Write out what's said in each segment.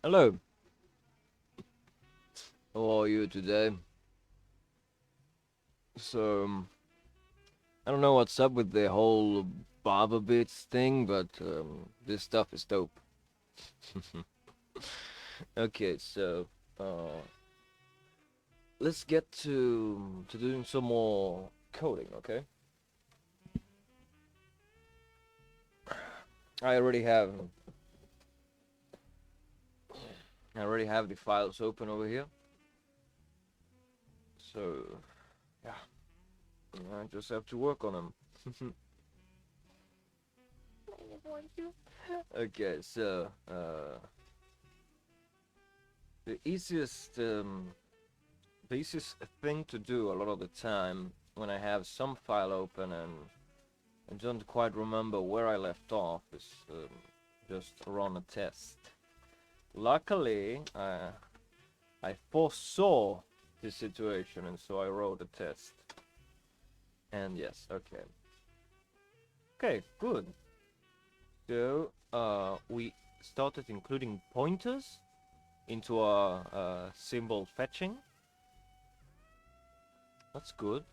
Hello, how are you today? So, I don't know what's up with the whole Baba Bits thing, but this stuff is dope. Okay, so uh, let's get to doing some more coding, okay? I already have I already have the files open over here. So, yeah, I just have to work on them. Okay, so the easiest thing to do a lot of the time when I have some file open and I don't quite remember where I left off is just run a test. Luckily, I foresaw this situation and so I wrote a test. And yes, okay. Okay, good. So we started including pointers into our symbol fetching. That's good.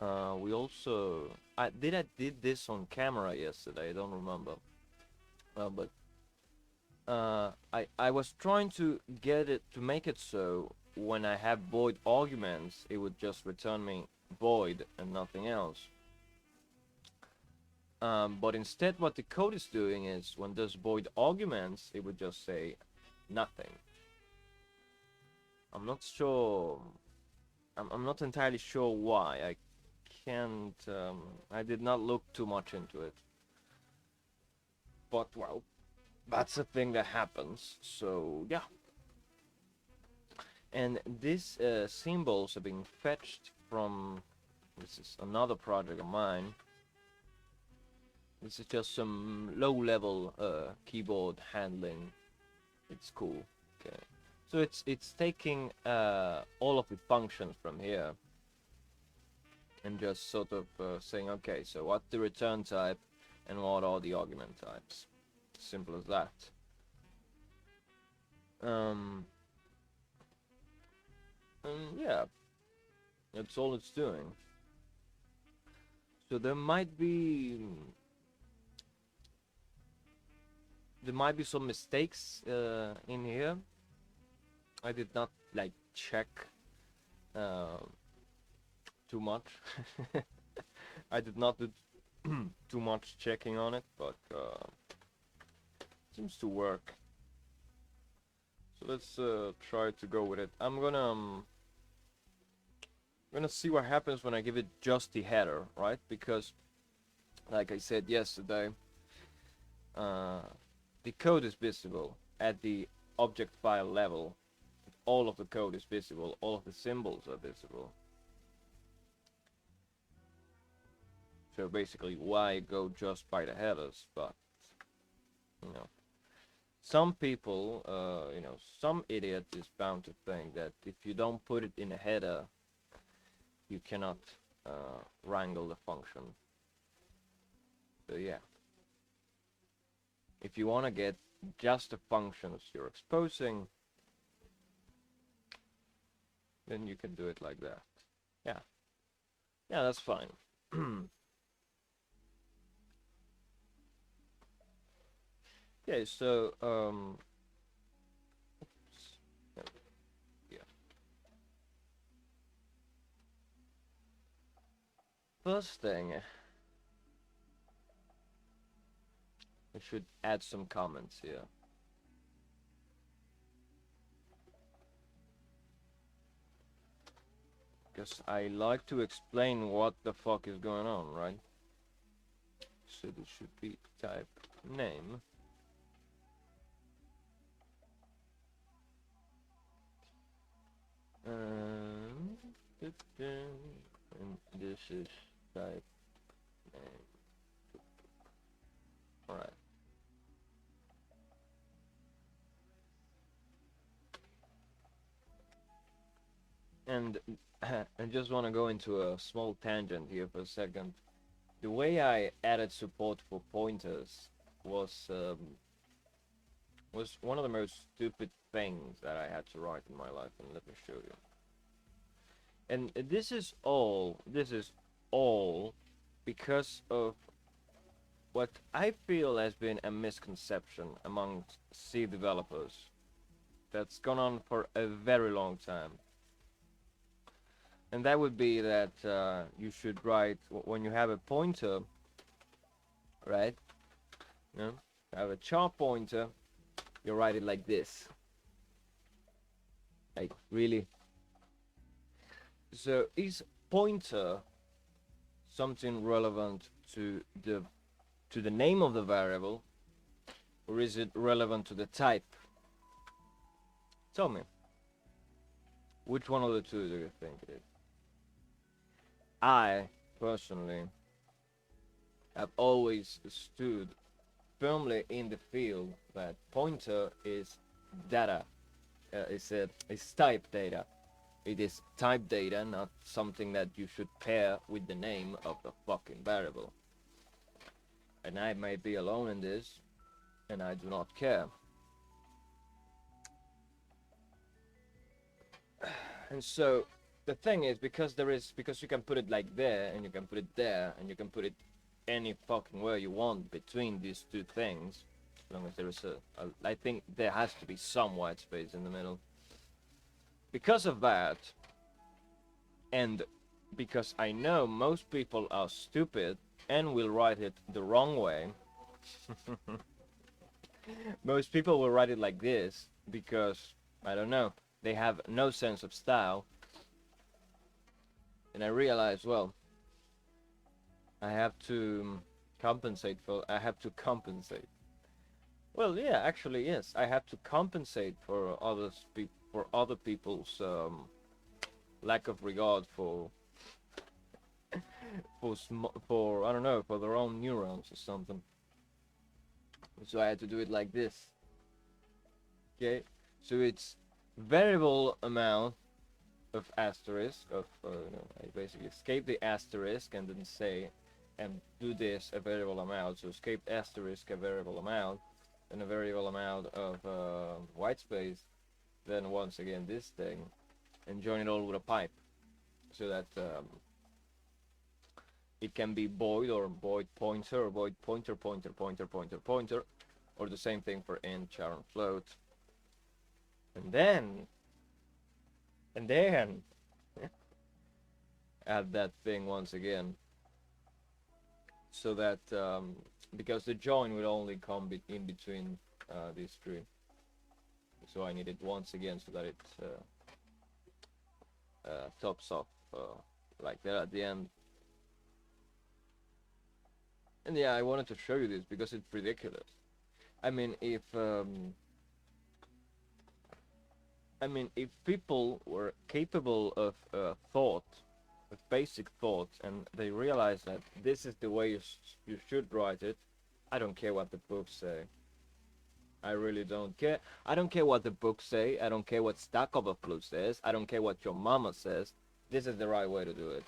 We also I did this on camera yesterday. I don't remember, but I was trying to get it to make it so when I have void arguments, it would just return me void and nothing else. But instead, what the code is doing is when there's void arguments, it would just say nothing. I'm not sure. I'm not entirely sure why. I can't. I did not look too much into it. But well, that's a thing that happens. So yeah. And these symbols are being fetched from. This is another project of mine. This is just some low-level keyboard handling. It's cool. Okay. So it's taking all of the functions from here and just sort of saying, okay, so what's the return type and what are the argument types? Simple as that. Um, and yeah, that's all it's doing. So there might be some mistakes in here. I did not like check uh, too much. I did not do too much checking on it, but seems to work. So let's try to go with it. I'm gonna see what happens when I give it just the header, right? Because, like I said yesterday, uh, the code is visible at the object file level. All of the code is visible. All of the symbols are visible. So basically, why go just by the headers? But you know, some people, some idiot is bound to think that if you don't put it in a header, you cannot wrangle the function. So yeah, if you want to get just the functions you're exposing, then you can do it like that. Yeah, yeah, that's fine. Okay, so yeah. First thing, I should add some comments here. Because I like to explain what the fuck is going on, right? So this should be type name. And this is type name. Alright. And I just want to go into a small tangent here for a second. The way I added support for pointers was was one of the most stupid things that I had to write in my life, and let me show you. And this is all because of what I feel has been a misconception among C developers that's gone on for a very long time. And that would be that you should write, when you have a pointer, right? You know, have a char pointer, you write it like this. Like, really? So, is pointer something relevant to the name of the variable, or is it relevant to the type? Tell me. Which one of the two do you think it is? I, personally, have always stood firmly in the field that pointer is data. It's type data. It is type data, not something that you should pair with the name of the fucking variable. And I may be alone in this, and I do not care. And so the thing is, because you can put it like there, and you can put it there, and you can put it any fucking where you want between these two things, as long as there is I think there has to be some white space in the middle. Because of that, and because I know most people are stupid and will write it the wrong way, most people will write it like this because, I don't know, they have no sense of style. And I realize, well, I have to compensate. Well, yeah, actually, yes, I have to compensate for other people's lack of regard for I don't know, for their own neurons or something. So I had to do it like this. Okay, so it's variable amount of asterisk of I basically escape the asterisk and then say and do this a variable amount. So escape asterisk a variable amount, and a variable amount of white space, then once again this thing, and join it all with a pipe, so that it can be void or void pointer or void pointer pointer pointer pointer pointer, or the same thing for int, char, and float. And then add that thing once again, so that because the join will only come in between these three, so I need it once again so that it tops off like that at the end. And yeah, I wanted to show you this because it's ridiculous. I mean, if people were capable of thought, of basic thought, and they realize that this is the way you should write it, I don't care what the books say. I really don't care. I don't care what the books say. I don't care what Stack Overflow says. I don't care what your mama says. This is the right way to do it,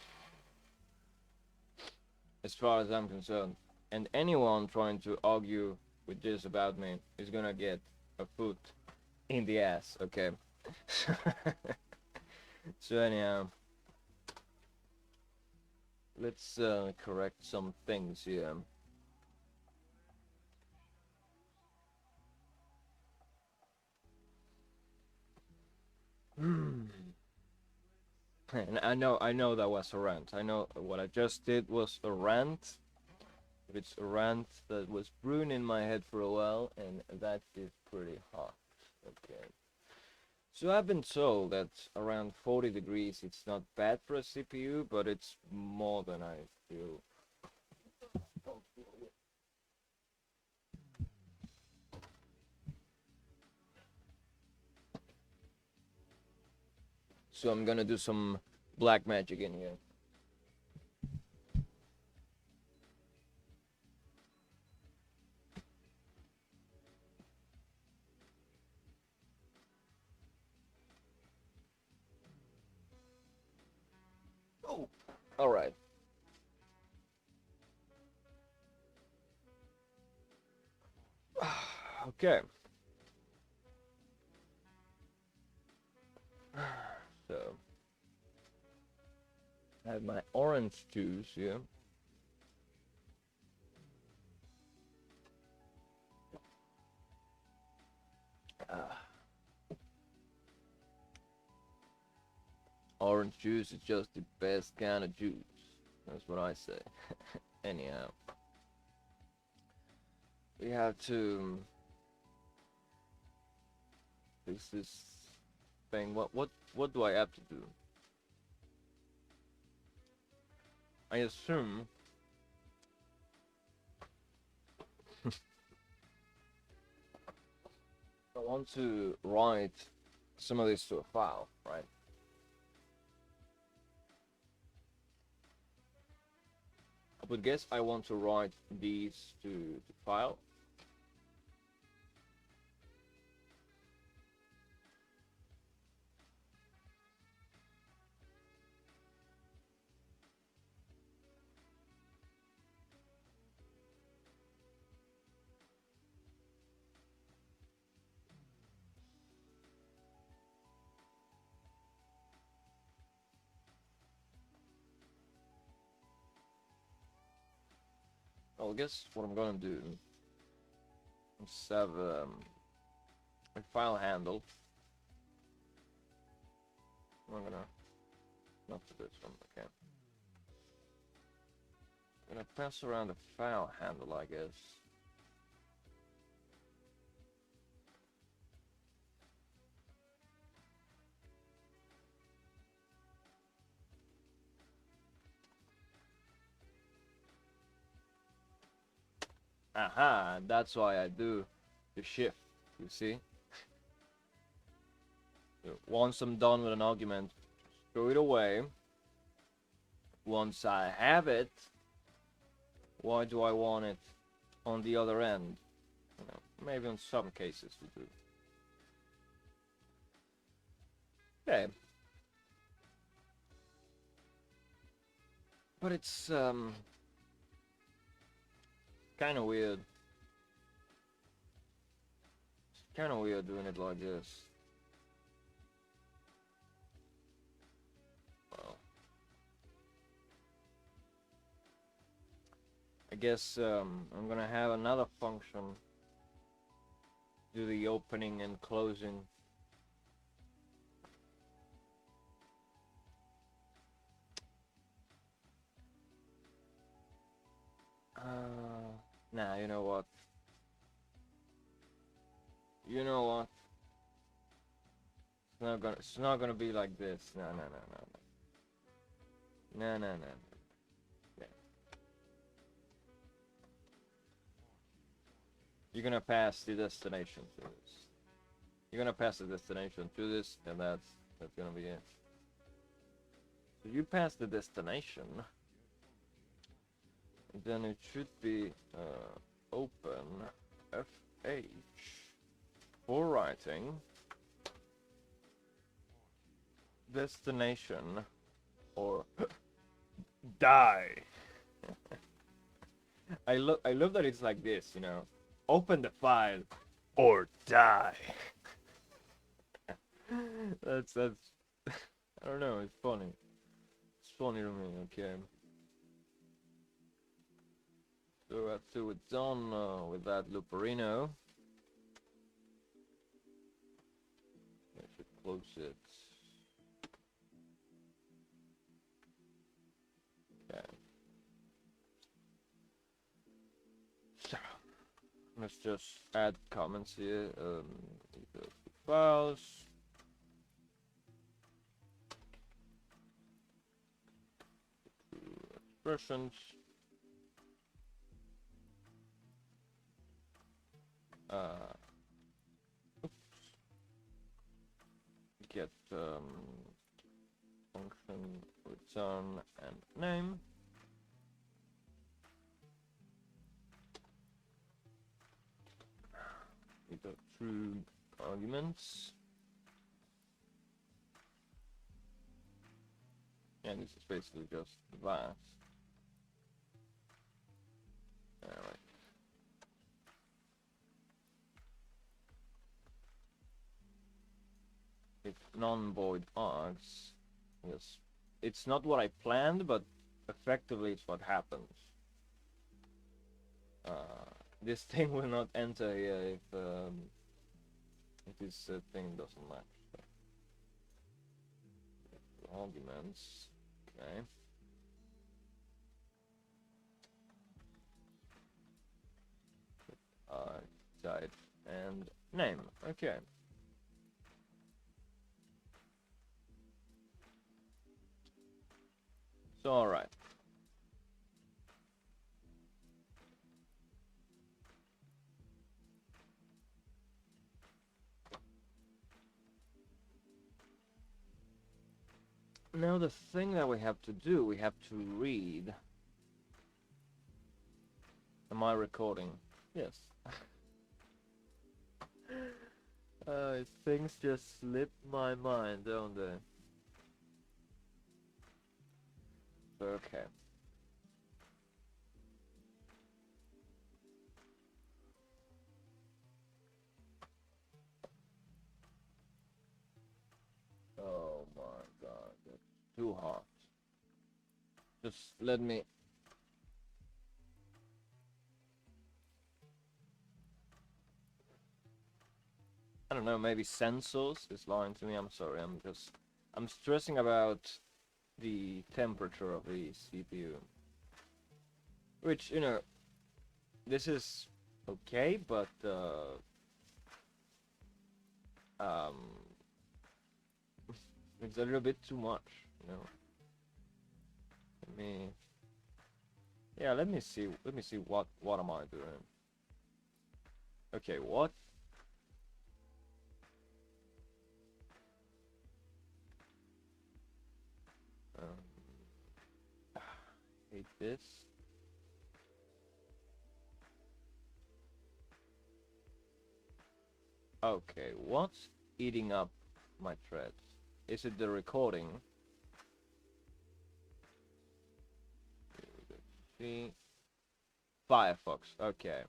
as far as I'm concerned. And anyone trying to argue with this about me is gonna get a foot in the ass, okay? So anyhow, let's correct some things here. And I know that was a rant. I know what I just did was a rant. It's a rant that was brewing in my head for a while, and that is pretty hot. Okay. So I've been told that around 40 degrees it's not bad for a CPU, but it's more than I feel. So I'm gonna do some black magic in here. Oh, all right. Okay. So I have my orange juice here. Orange juice is just the best kind of juice. That's what I say. Anyhow, we have to fix this thing. What do I have to do? I assume I want to write some of this to a file, right? I would guess I want to write these to the file. Well, I guess what I'm gonna do is have a file handle. I'm gonna not to this one, okay. I'm gonna pass around the file handle, I guess. Aha, that's why I do the shift, you see? So once I'm done with an argument, throw it away. Once I have it, why do I want it on the other end? You know, maybe in some cases we do. Okay. But it's kind of weird. It's kind of weird doing it like this. Well, I guess I'm gonna have another function do the opening and closing. Nah, you know what? You know what? It's not gonna be like this. No. No. Yeah. You're gonna pass the destination to this. You're gonna pass the destination to this, and that's gonna be it. So you pass the destination, then it should be open FH for writing destination or die. I love that it's like this, you know. Open the file or die. that's I don't know, it's funny. It's funny to me, okay. So after we're done with that Luperino, I should close it. Okay. So let's just add comments here. Files. Expressions. Get function return and name. We got true arguments. And this is basically just the class. Alright. If non-void args. Yes, it's not what I planned, but effectively it's what happens. This thing will not enter here if this thing doesn't match. So. Arguments. Okay. Type and name. Okay. So alright. Now the thing that we have to do, we have to read. Am I recording? Yes. Things just slip my mind, don't they? Okay. Oh my god, that's too hard. Just let me... I don't know, maybe sensors is lying to me. I'm sorry, I'm stressing about the temperature of the CPU. Which, you know, this is okay, but it's a little bit too much, you know. Let me see what am I doing. Okay, what? Hate this. Okay, what's eating up my threads? Is it the recording? See, Firefox. Okay.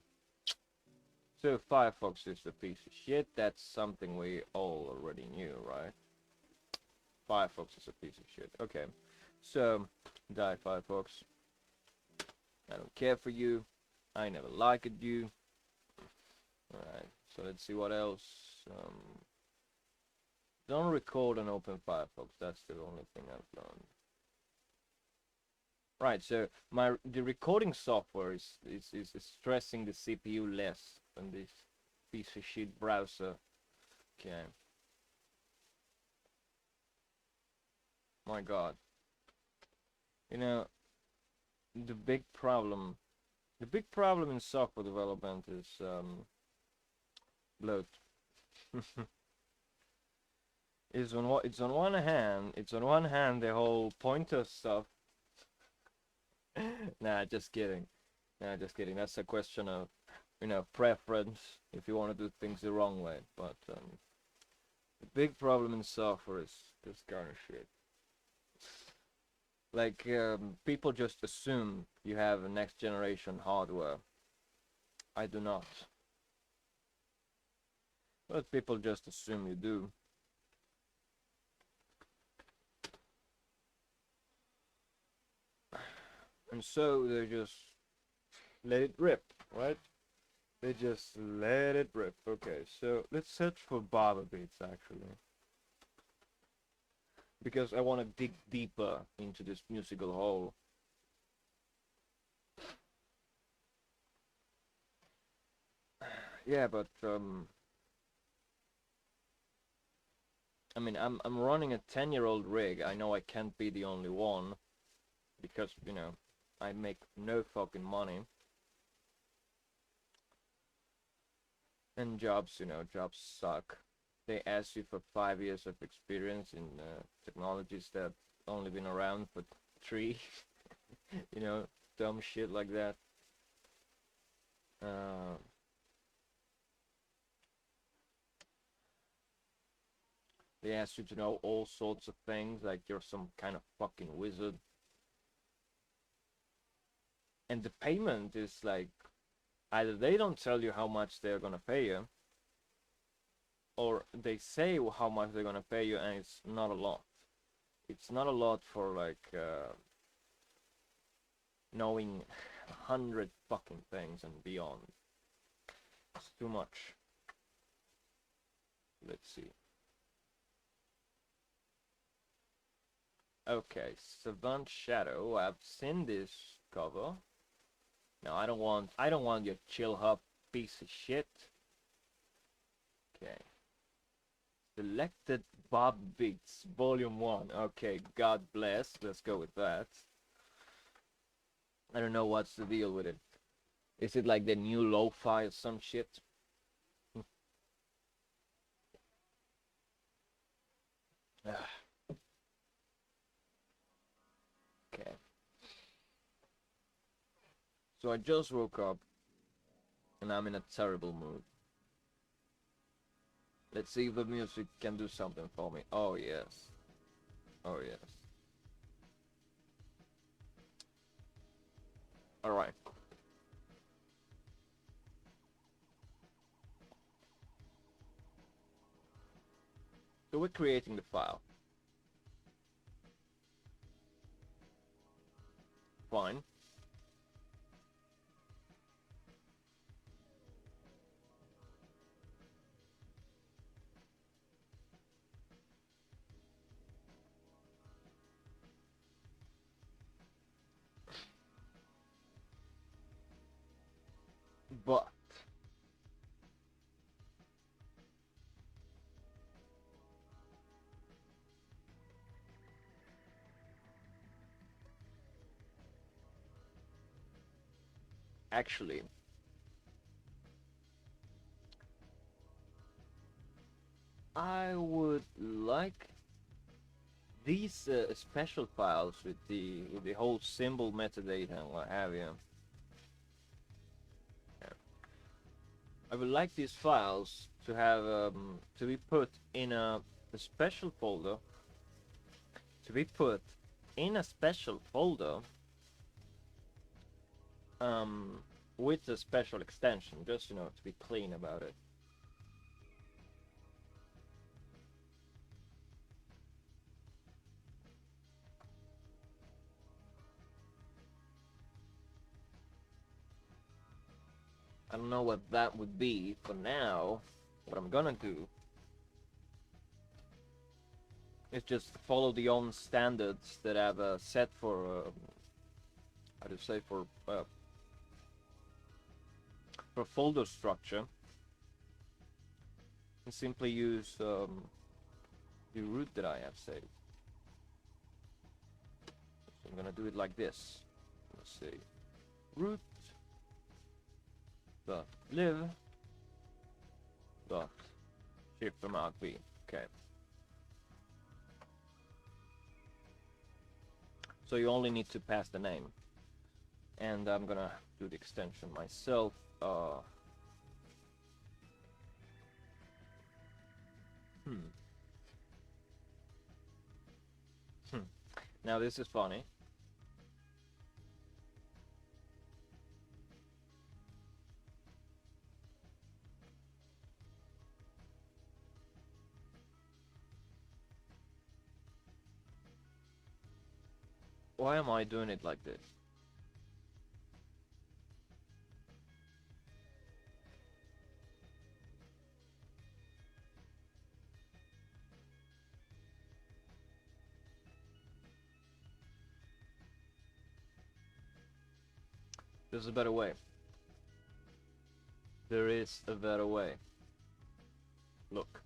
So Firefox is a piece of shit. That's something we all already knew, right? Firefox is a piece of shit. Okay. So, die Firefox. I don't care for you. I never liked you. Alright, so let's see what else. Don't record and open Firefox. That's the only thing I've learned. Right, so the recording software is stressing the CPU less than this piece of shit browser. Okay. My god. You know, the big problem in software development is bloat. It's on one hand the whole pointer stuff. Nah, just kidding. That's a question of, you know, preference if you want to do things the wrong way. But the big problem in software is this kind of shit. Like, people just assume you have a next generation hardware. I do not. But people just assume you do. And so they just let it rip, right? They just let it rip. Okay, so let's search for barber beats actually. Because I want to dig deeper into this musical hole. Yeah, but I mean, I'm running a 10-year-old rig. I know I can't be the only one because, you know, I make no fucking money. And jobs, you know, jobs suck. They ask you for 5 years of experience in technologies that only been around for 3. You know, dumb shit like that. They ask you to know all sorts of things, like you're some kind of fucking wizard. And the payment is like, either they don't tell you how much they're gonna pay you, or they say how much they're gonna pay you, and it's not a lot. It's not a lot for like knowing 100 fucking things and beyond. It's too much. Let's see. Okay, Savant Shadow. I've seen this cover. No, I don't want your chill hop piece of shit. Okay. Selected Bob Beats, Volume 1. Okay, God bless. Let's go with that. I don't know what's the deal with it. Is it like the new lo-fi or some shit? Okay. So I just woke up and I'm in a terrible mood. Let's see if the music can do something for me. Oh yes. Oh yes. Alright. So we're creating the file. Fine. But actually, I would like these special files with the whole symbol metadata and what have you. I would like these files to have to be put in a special folder. To be put in a special folder with a special extension, just to be clean about it. I don't know what that would be for now. What I'm gonna do is just follow the own standards that I've set for how to say for folder structure, and simply use the root that I have saved. So I'm gonna do it like this. Let's see, root dot live dot shift from out B. Okay. So you only need to pass the name, and I'm gonna do the extension myself. Hmm. Now this is funny. Why am I doing it like this? There's a better way. There is a better way. Look.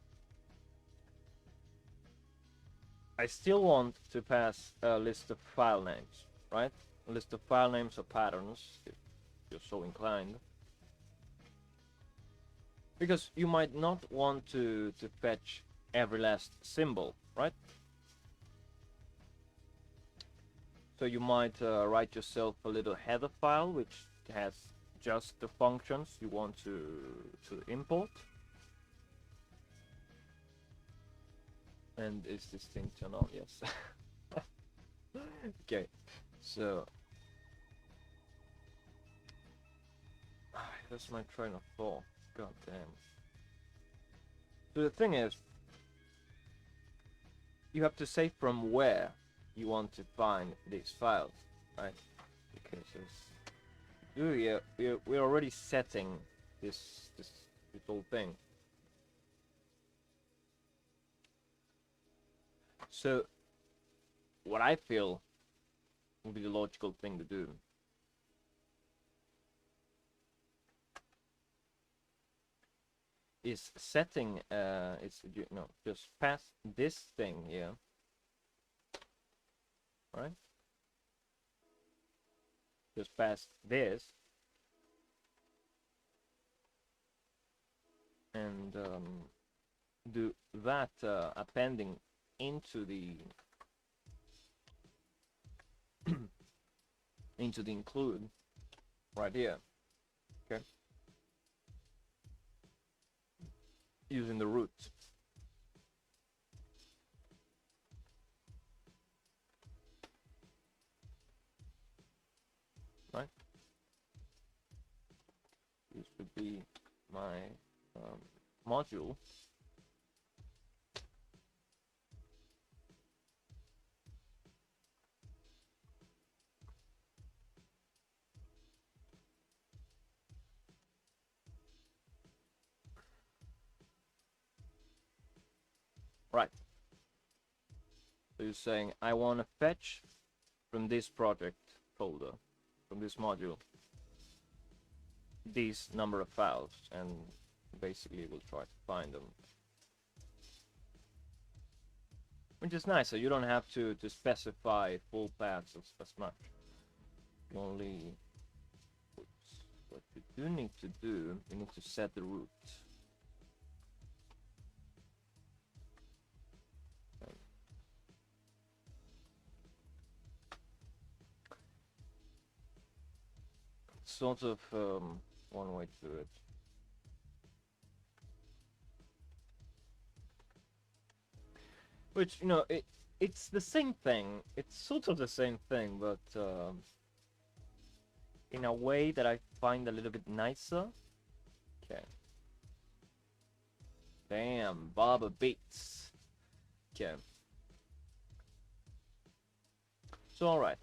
I still want to pass a list of file names, right? A list of file names or patterns, if you're so inclined. Because you might not want to fetch every last symbol, right? So you might write yourself a little header file which has just the functions you want to import. And is this thing turned on? Yes. Okay, so that's my train of thought. God damn. So the thing is, you have to say from where you want to find these files, right? Because we're already setting this whole thing. So what I feel would be the logical thing to do is setting it's just past this thing here, right? Just past this, and do that appending into the into the include right here, okay, using the root. Right, this would be my module. Right, so you're saying I want to fetch from this project folder, from this module, these number of files, and basically we'll try to find them, which is nice. So you don't have to specify full paths as much. You only, what you do need to do, you need to set the root. Sort of one way to do it. Which, it's the same thing. It's sort of the same thing, but in a way that I find a little bit nicer. Okay. Damn, Baba Beats. Okay. So, alright.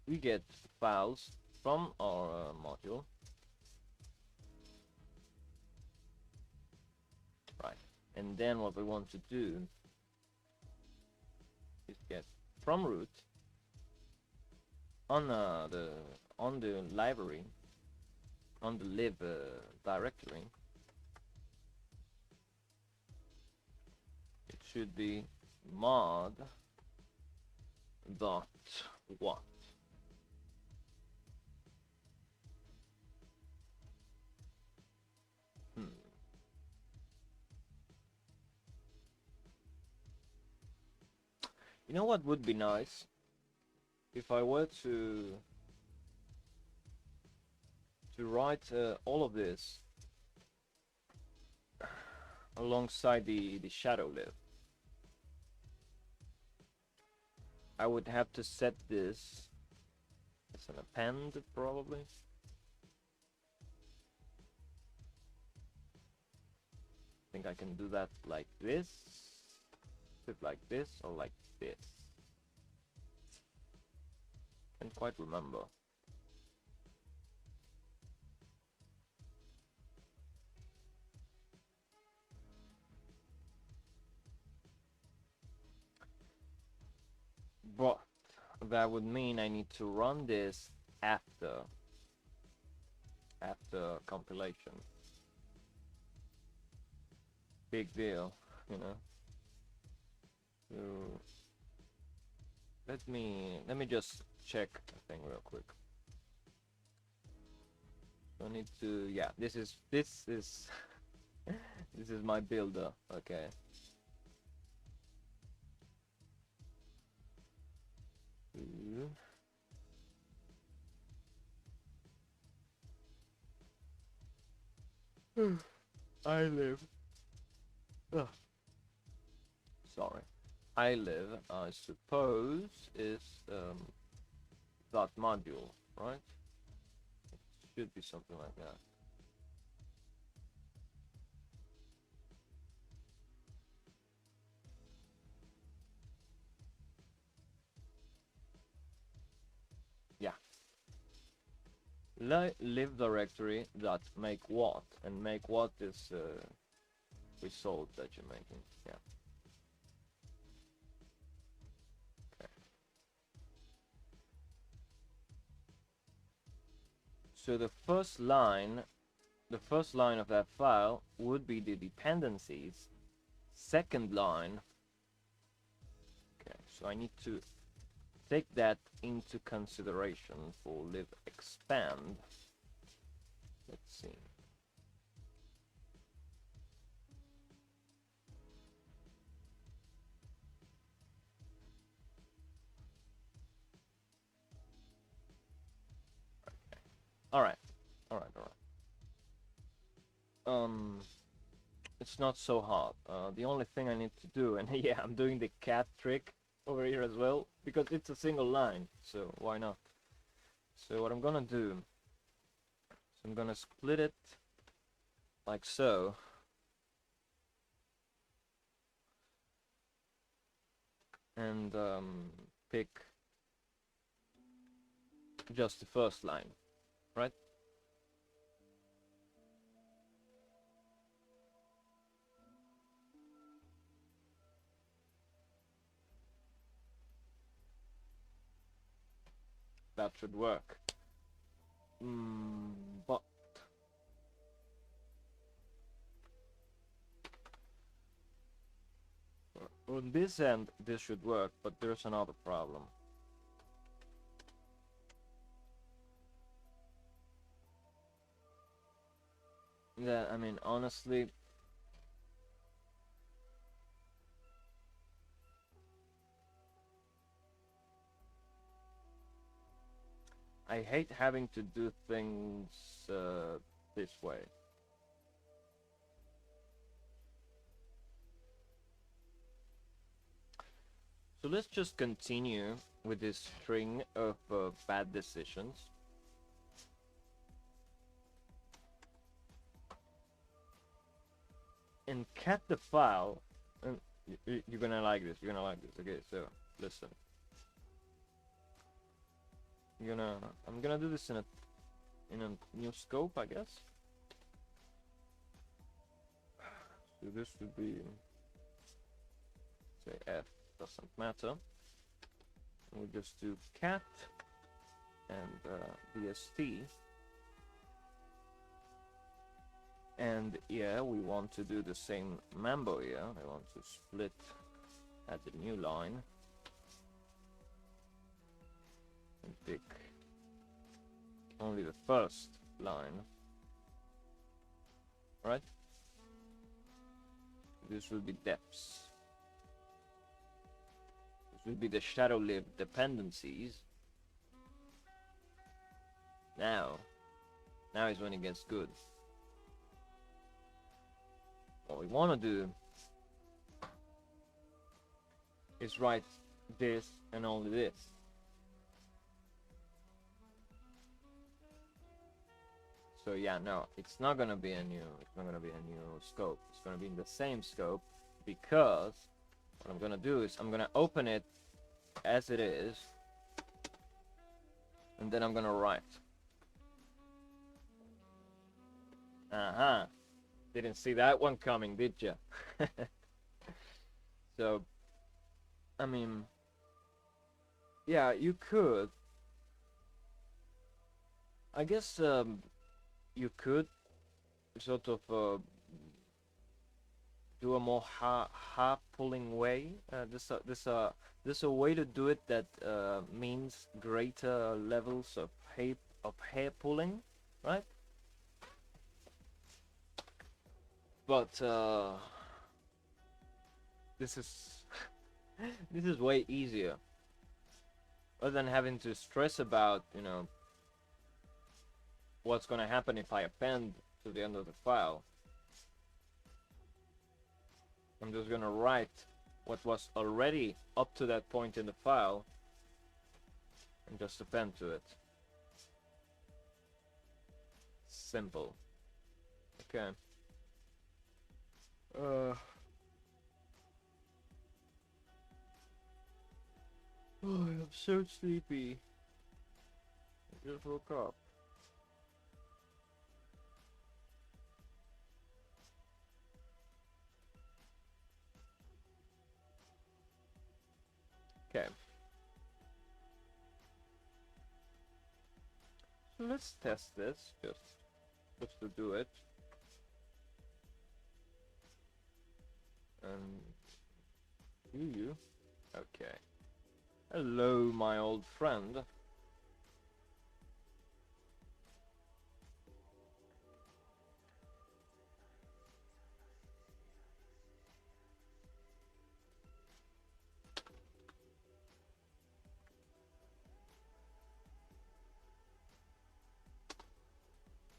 We get files from our module. Right. And then what we want to do is get from root on the library, on the lib directory. It should be mod dot what. You know what would be nice? If I were to write all of this alongside the shadow lib. I would have to set this as an append, probably. I think I can do that like this, like this, or like this. Can't quite remember. But that would mean I need to run this after compilation. Big deal, So let me just check a thing real quick. I need to, yeah, this is this is my builder, okay. I live. Ugh. Sorry. I live, I suppose, is that module, right? It should be something like that. live directory dot make what, and make what is result that you're making. Yeah. Okay. So the first line of that file would be the dependencies. Second line. Okay, so I need to take that into consideration for live expand. Let's see. All right. It's not so hard. The only thing I need to do, and yeah, I'm doing the cat trick over here as well, because it's a single line, so why not? So what I'm gonna do is I'm gonna split it like so. And pick just the first line, right? That should work. But on this end, this should work, but there's another problem. Yeah, I mean, honestly, I hate having to do things this way. So let's just continue with this string of bad decisions. And cat the file, and you're gonna like this, okay, so listen. I'm gonna do this in a new scope, I guess. So this would be, say, f doesn't matter. We just do cat and bst, and yeah, we want to do the same mambo here. I want to split at the new line and pick only the first line, right? This will be depths. This will be the shadow lib dependencies. Now is when it gets good. What we want to do is write this and only this. So yeah, no, it's not gonna be a new scope. It's gonna be in the same scope, because what I'm gonna do is I'm gonna open it as it is, and then I'm gonna write. Didn't see that one coming, did ya? So, I mean, yeah, you could. I guess you could sort of do a more pulling way. There's a way to do it that means greater levels of hair pulling, right? But this is this is way easier, other than having to stress about, you know, what's gonna happen if I append to the end of the file. I'm just gonna write what was already up to that point in the file and just append to it. Simple. Okay. Oh, I'm so sleepy. I just woke up. Okay. So let's test this just to do it. And you. Okay. Hello, my old friend.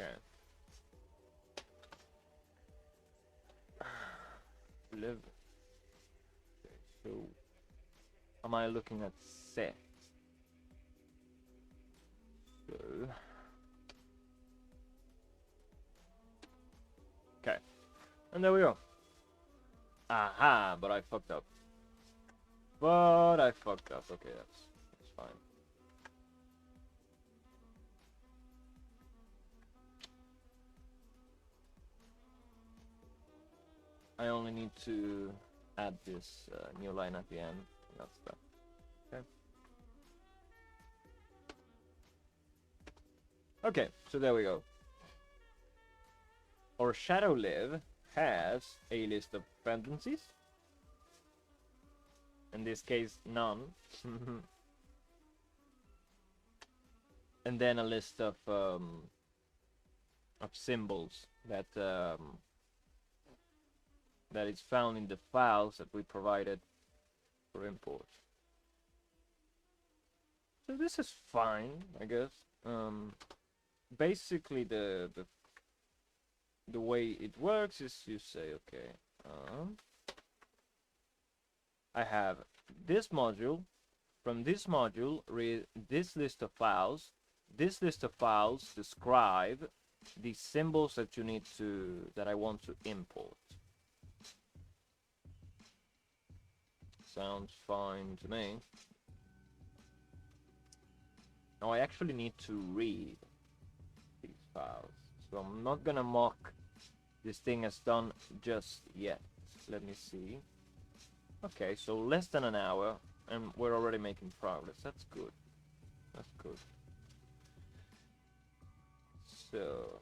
Okay. Live. Okay, so am I looking at set? So okay. And there we go. Aha, but I fucked up. Okay, that's fine. I only need to add this new line at the end. And that's that. Okay. Okay, so there we go. Our shadow live has a list of dependencies. In this case, none. And then a list of symbols that that is found in the files that we provided for import. So this is fine, I guess. Basically, the way it works is you say, okay, I have this module. From this module, read this list of files. This list of files describe the symbols that that I want to import. Sounds fine to me. Now I actually need to read these files, so I'm not gonna mock this thing as done just yet. Let me see. Okay, so less than an hour, and we're already making progress. That's good. That's good. So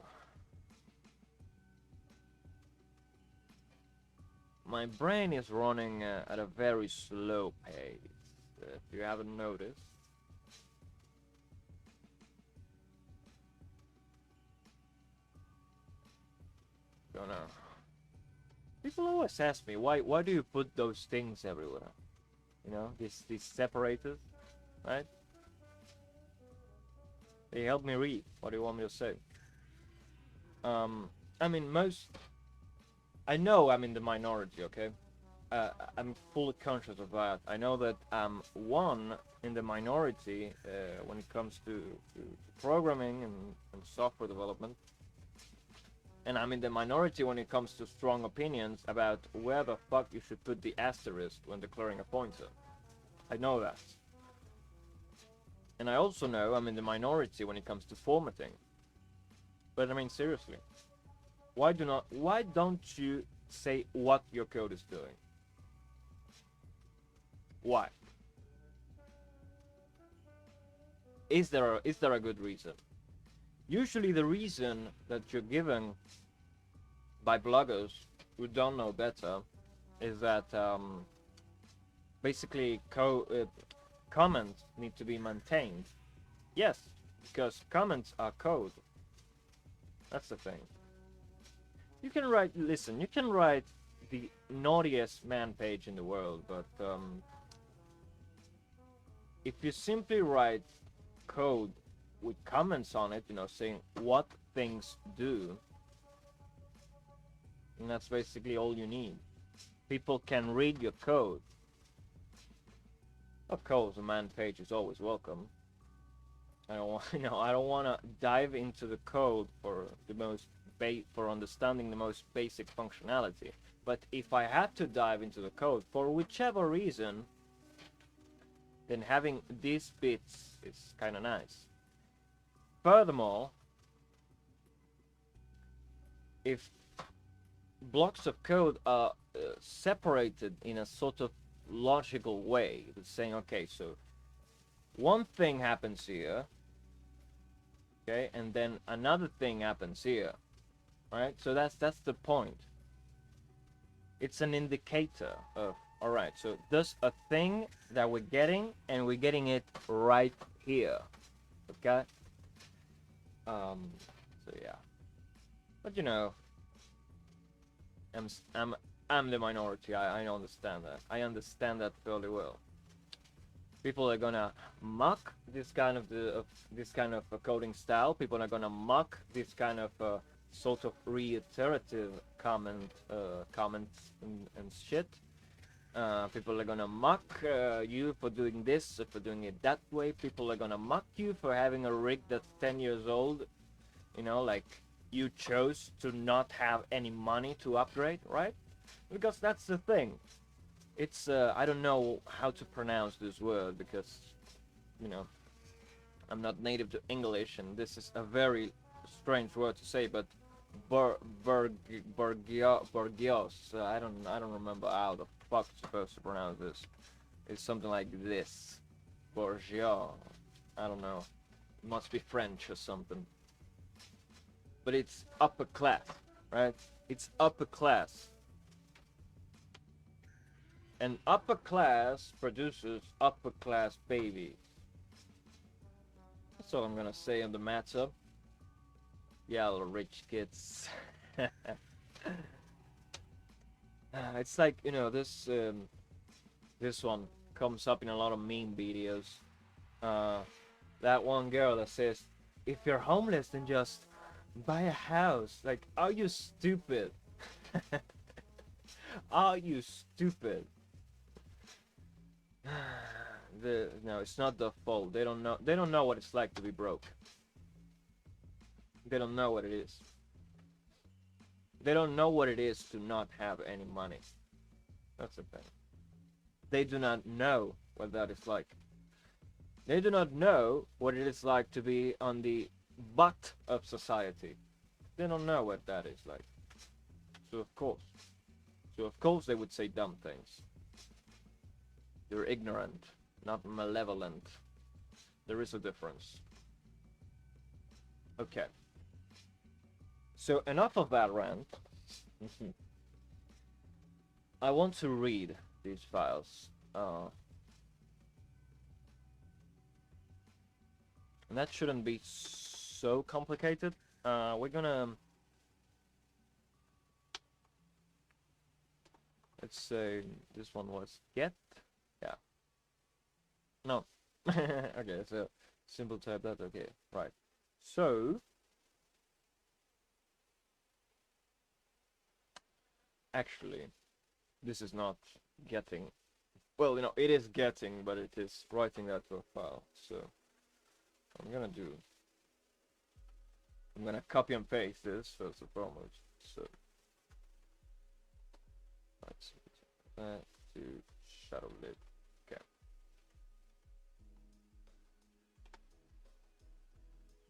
my brain is running at a very slow pace, if you haven't noticed. Don't know. People always ask me, why do you put those things everywhere? You know, these separators, right? They help me read. What do you want me to say? I mean, I know I'm in the minority, okay? I'm fully conscious of that. I know that I'm one in the minority when it comes to programming and software development. And I'm in the minority when it comes to strong opinions about where the fuck you should put the asterisk when declaring a pointer. I know that. And I also know I'm in the minority when it comes to formatting. But I mean, seriously, why don't you say what your code is doing? Why? Is there a good reason? Usually the reason that you're given by bloggers who don't know better is that basically comments need to be maintained. Yes, because comments are code. That's the thing. You can write, listen, you can write the naughtiest man page in the world, but if you simply write code with comments on it, you know, saying what things do, and that's basically all you need. People can read your code. Of course, a man page is always welcome. I don't want, I don't want to dive into the code for the most for understanding the most basic functionality. But if I have to dive into the code for whichever reason, then having these bits is kind of nice. Furthermore, if blocks of code are separated in a sort of logical way. It's saying, okay, so one thing happens here, okay, and then another thing happens here, right? So that's the point. It's an indicator of, all right, so there's a thing that we're getting, and we're getting it right here, okay? So yeah, but you know, I'm I'm I'm the minority. I understand that. I understand that fairly well. People are gonna mock this kind of coding style. People are gonna mock this kind of sort of reiterative comments and shit. People are gonna mock you for doing this, for doing it that way. People are gonna mock you for having a rig that's 10 years old. You know, like, you chose to not have any money to upgrade, right? Because that's the thing. It's I don't know how to pronounce this word because, you know, I'm not native to English, and this is a very strange word to say, but Borgios. I don't remember how the fuck I'm supposed to pronounce this. It's something like this. Borgia. I don't know. It must be French or something. But it's upper class, right? It's upper class. And upper class produces upper class babies. That's all I'm gonna say on the matter. Yeah, little rich kids. It's like, you know, this one comes up in a lot of meme videos. That one girl that says, "If you're homeless, then just buy a house." Like, are you stupid? Are you stupid? No, it's not their fault. They don't know. They don't know what it's like to be broke. They don't know what it is. They don't know what it is to not have any money. That's the thing. They do not know what that is like. They do not know what it is like to be on the butt of society. They don't know what that is like. So of course they would say dumb things. You're ignorant, not malevolent. There is a difference. Okay. So enough of that rant. I want to read these files. And that shouldn't be so complicated. We're gonna... Let's say this one was get. Yeah. No. Okay, so simple type that. Okay, right. So actually, this is not getting. Well, you know, it is getting, but it is writing that to a file. So I'm gonna copy and paste this first and foremost. So let's that to shadow lib. Okay.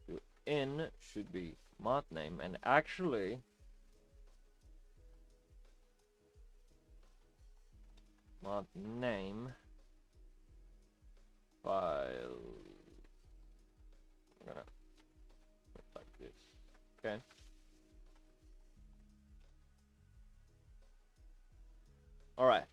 So in should be mod name, and actually mod name file. I'm gonna put it like this. Okay. All right.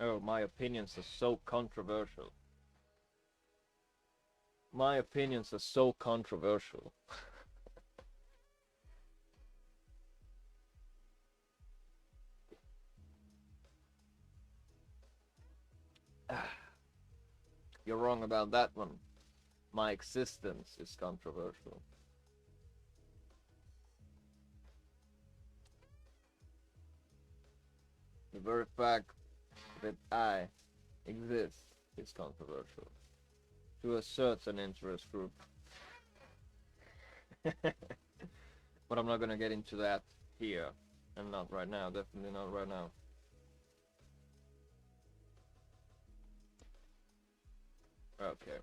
Oh, my opinions are so controversial. My opinions are so controversial. You're wrong about that one. My existence is controversial. The very fact that I exist is controversial to a certain interest group. But I'm not gonna get into that here, and not right now, definitely not right now. Okay.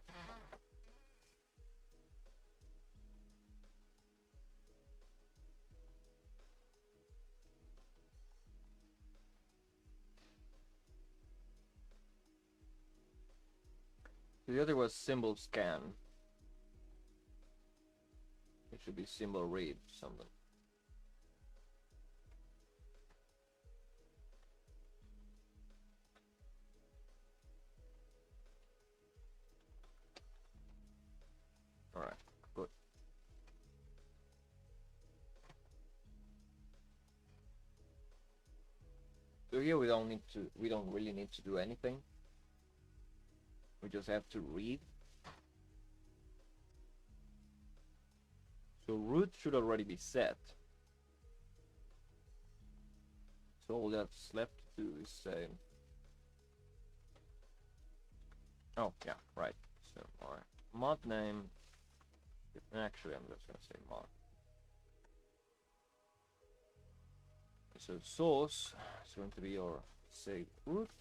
The other was symbol scan. It should be symbol read something. Alright, good. So here we don't really need to do anything. We just have to read. So root should already be set. So all that's left to do is say, oh yeah, right. So alright. Mod name. Actually I'm just gonna say mod. So source is going to be your say root.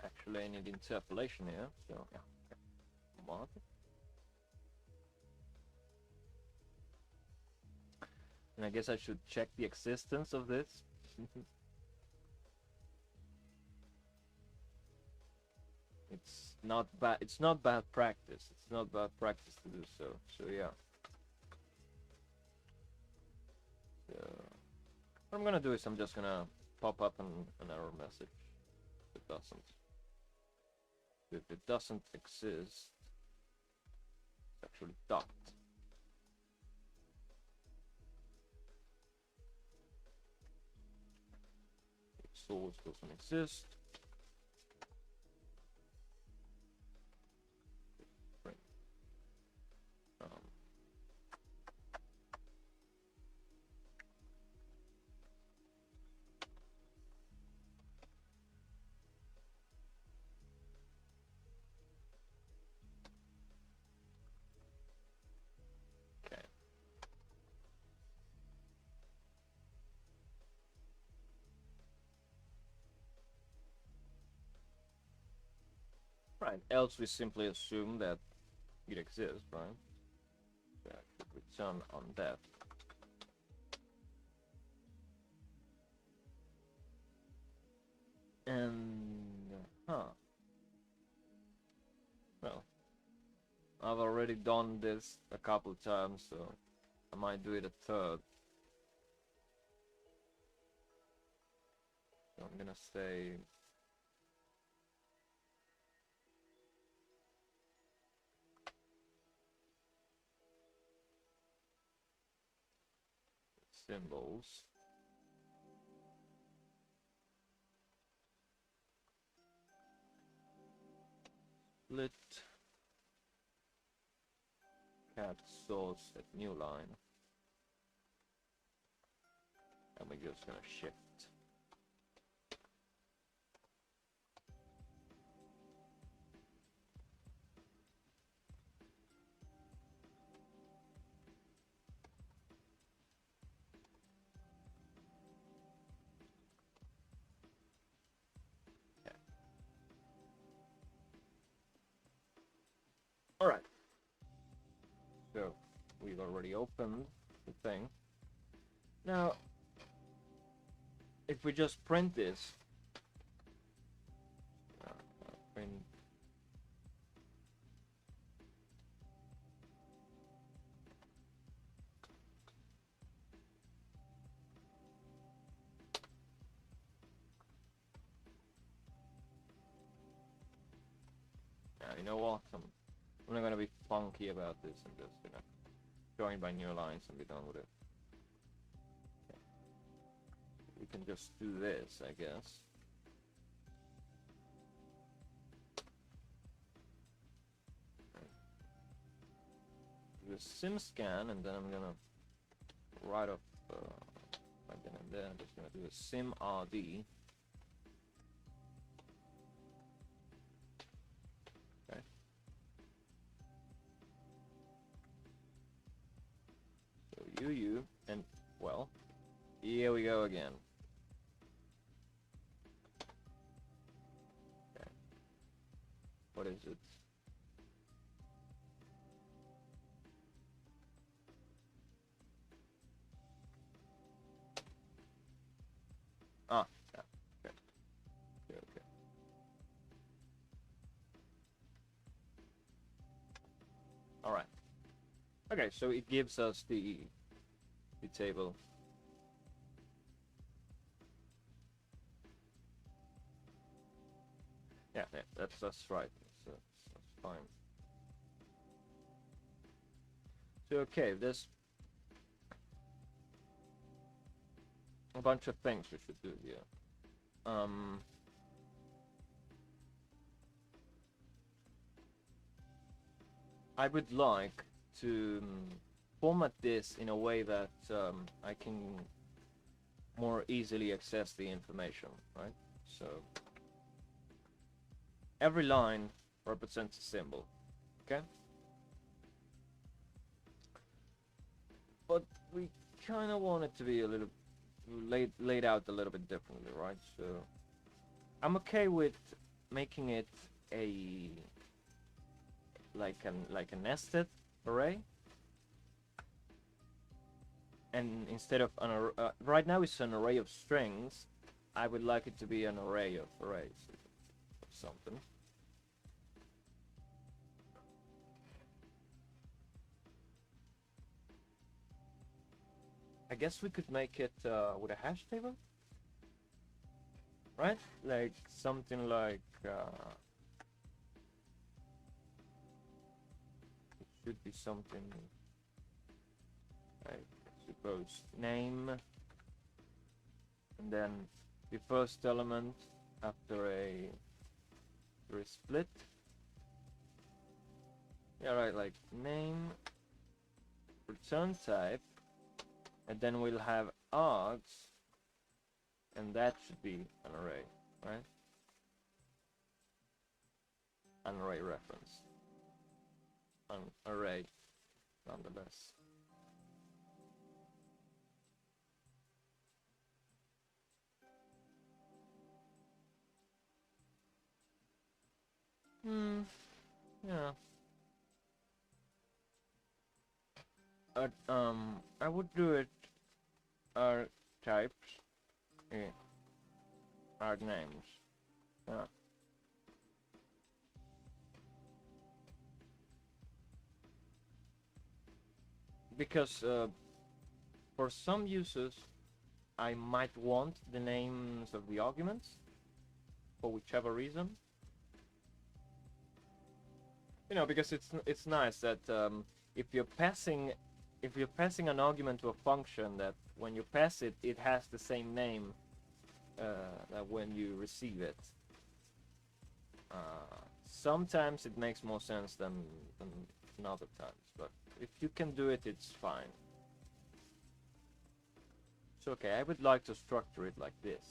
Actually I need interpolation here, so yeah. Mod. And I guess I should check the existence of this. It's not bad practice. It's not bad practice to do so. So yeah. So what I'm gonna do is I'm just gonna pop up an error message. If it doesn't. If it doesn't exist, it's actually docked. If source doesn't exist. Print. Okay. Right. Else we simply assume that it exists, right? So I should return on that. And well, I've already done this a couple times, so I might do it a third. So I'm gonna say symbols. Split cat source at new line. And we're just gonna shift. Okay. Alright. So we've already opened the thing. Now if we just print this, print you know what? I'm not gonna be funky about this. I'm just gonna join by new lines and be done with it. Okay. We can just do this, I guess. Do a sim scan, and then I'm gonna write up right then and there. I'm just gonna do a sim RD. Okay. here we go again. Okay. What is it? Ah, yeah. Okay. Okay, okay. All right. Okay, so it gives us the table. Yeah, yeah, that's right. That's fine. So okay, there's a bunch of things we should do here. I would like to format this in a way that I can more easily access the information, right? So every line represents a symbol, okay? But we kind of want it to be a little laid out a little bit differently, right? So I'm okay with making it a like a nested array, and instead of right now it's an array of strings, I would like it to be an array of arrays or something. I guess we could make it with a hash table, right? Like something like it should be something like, suppose name, and then the first element after a split. Yeah, right, like name, return type, and then we'll have args, and that should be an array, right? An array reference. An array, nonetheless. Yeah. I would do it types, arg names. Yeah. Because for some users, I might want the names of the arguments for whichever reason. You know, because it's nice that if you're passing an argument to a function, that when you pass it, it has the same name that when you receive it. Sometimes it makes more sense than other times, but if you can do it, it's fine. So okay, I would like to structure it like this.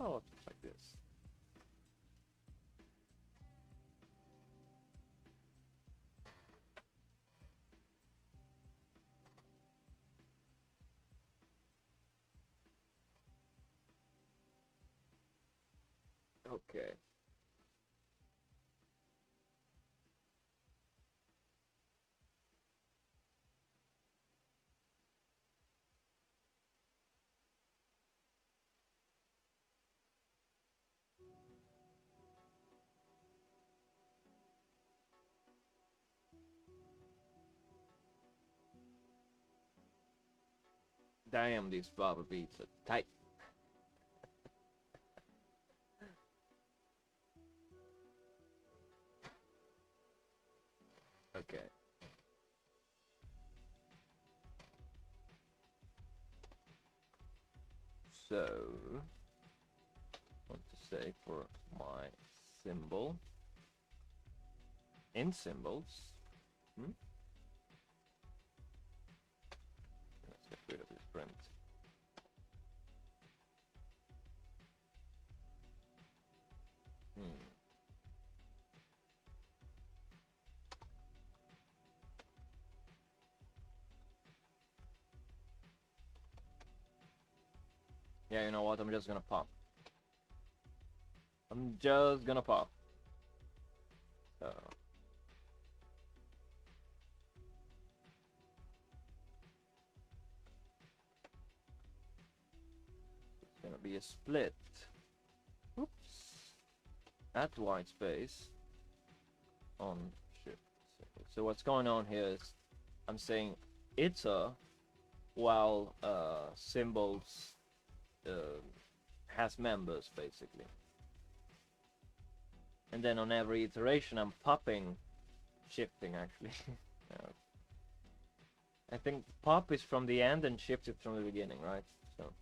Oh, like this. Okay. Damn, these Baba beats are tight. Okay. So, I want to say for my symbol, in symbols, let's get rid of this print. Yeah, you know what? I'm just gonna pop. I'm just gonna pop. So. It's gonna be a split. Oops. At white space. On shift. So what's going on here is I'm saying iter while symbols has members basically. And then on every iteration I'm popping, shifting actually. I think pop is from the end and shift is from the beginning, right? So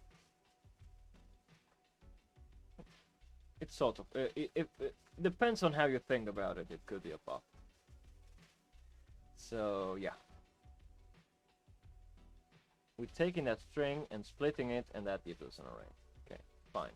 it's sort of it depends on how you think about it. It could be a pop. So yeah, we're taking that string and splitting it, and that gives us an array. Okay, fine.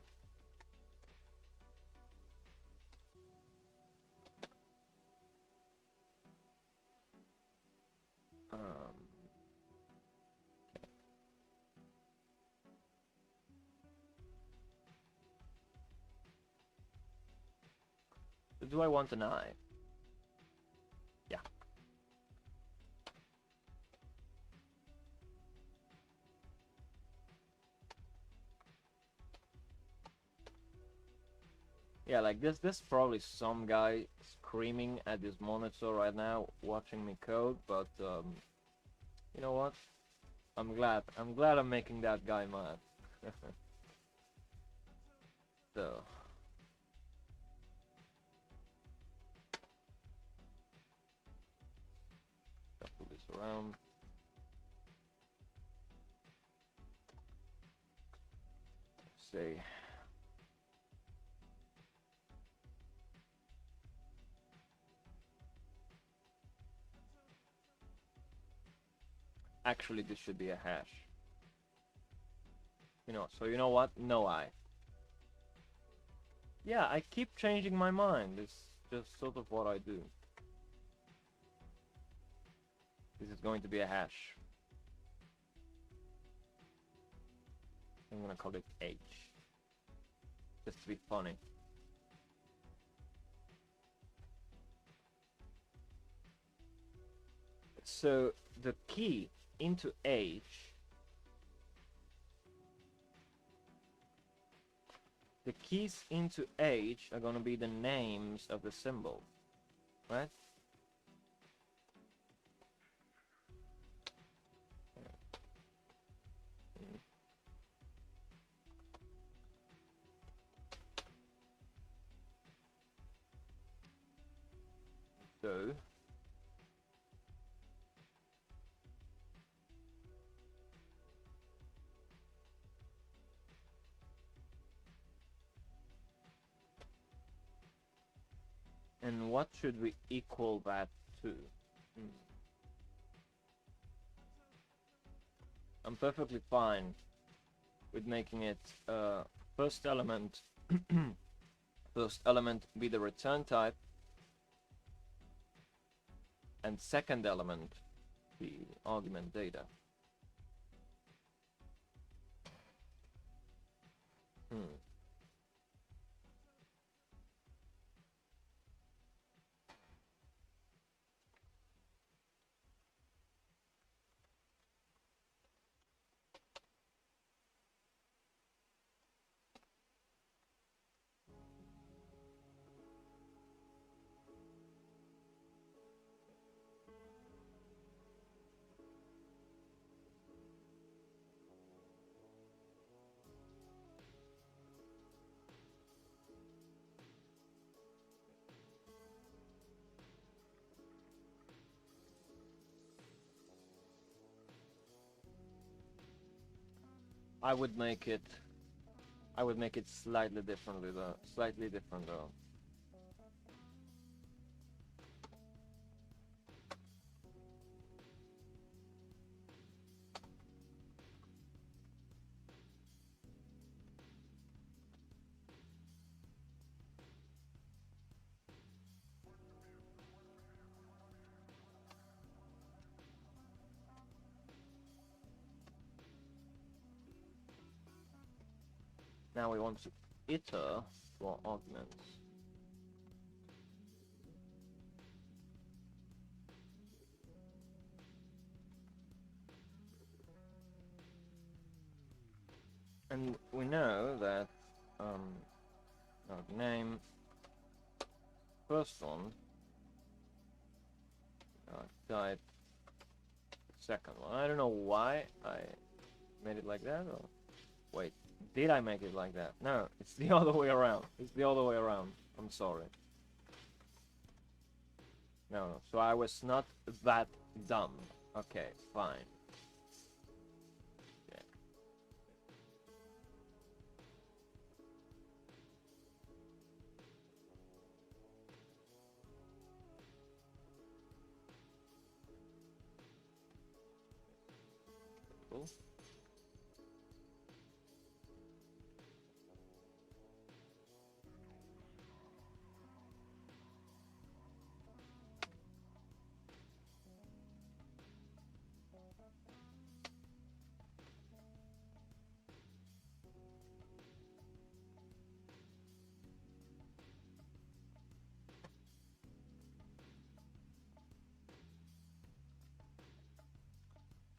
Do I want an eye? Yeah. Yeah, like there's probably some guy screaming at his monitor right now watching me code, but you know what? I'm glad I'm making that guy mad. So shuffle this around. Say actually this should be a hash. You know, so you know what? No I. Yeah, I keep changing my mind. It's just sort of what I do. This is going to be a hash. I'm gonna call it H. Just to be funny. So the key into H, the keys into H are gonna be the names of the symbol, right? So and what should we equal that to? I'm perfectly fine with making it first element first element be the return type and second element the argument data. I would make it slightly differently though. Slightly different though. Now we want to iter for augments. And we know that name first one, type second one. I don't know why I made it like that, or wait, did I make it like that? No, it's the other way around. It's the other way around. I'm sorry. No, so I was not that dumb. Okay, fine. Yeah. Cool.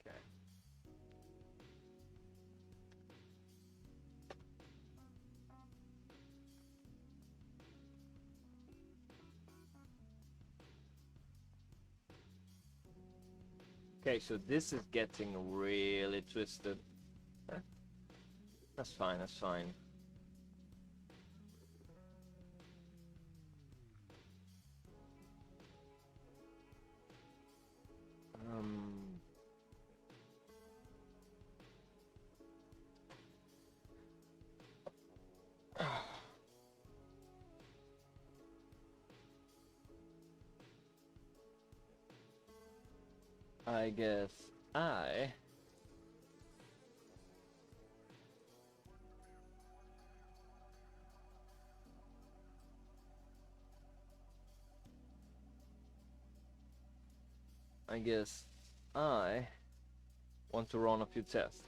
Okay. Okay, so this is getting really twisted. That's fine, that's fine. I guess I guess I want to run a few tests.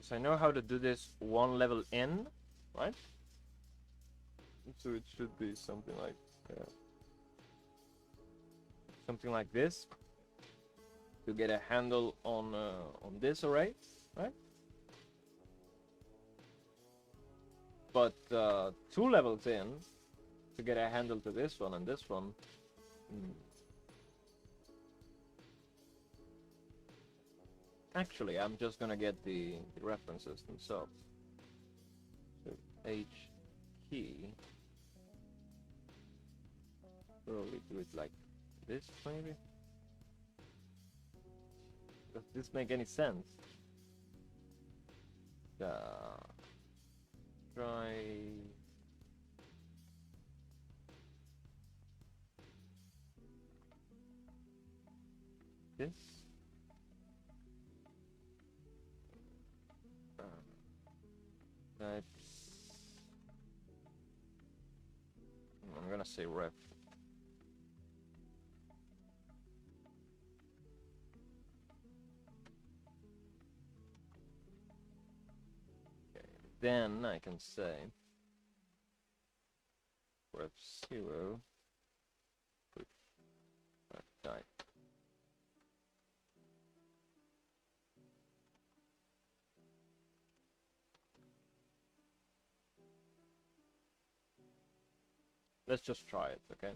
So I know how to do this one level in, right? So it should be something like this to get a handle on this array, right? But 2 levels in to get a handle to this one and this one. Actually, I'm just gonna get the references themselves. So H key. Probably do it like this, maybe. Does this make any sense? Try this. That's. I'm gonna say ref. Okay. Then I can say ref 0 with ref type. Let's just try it, okay?